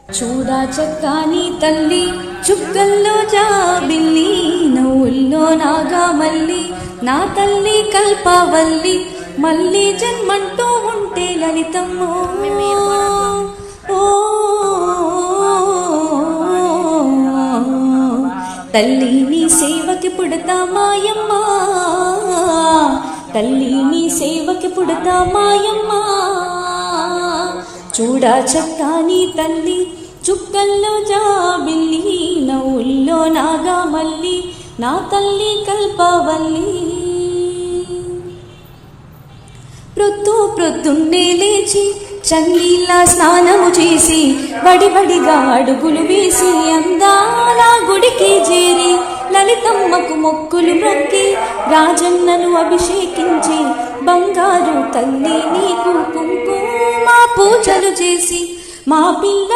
చూడా చక్కాని తల్లి చుక్కల్లో జాబిల్లి నవ్వుల్లో నాగామల్లి నా తల్లి కల్పవల్లి మళ్ళీ జన్మంటూ ఉంటే లలితమ్మో ఓ తల్లి నీ సేవకి పుడతా మాయమ్మ తల్లి నీ సేవకి పుడతా మాయమ్మ చూడా చక్కాని తల్లి చుక్కల్లో జాబిల్లి నవ్వుల్లో నాగామల్లి నా తల్లి కల్పవల్లి ప్రొద్దున్నే లేచి చన్నీళ్ళ స్నానము చేసి బడిబడిగా అడుగులు వేసి అందాల గుడికి చేరి లలితమ్మకు మొక్కులు మొక్కి రాజన్నను అభిషేకించి బంగారు తల్లి నీకు కుంకుమ పూజలు చేసి మా పిల్ల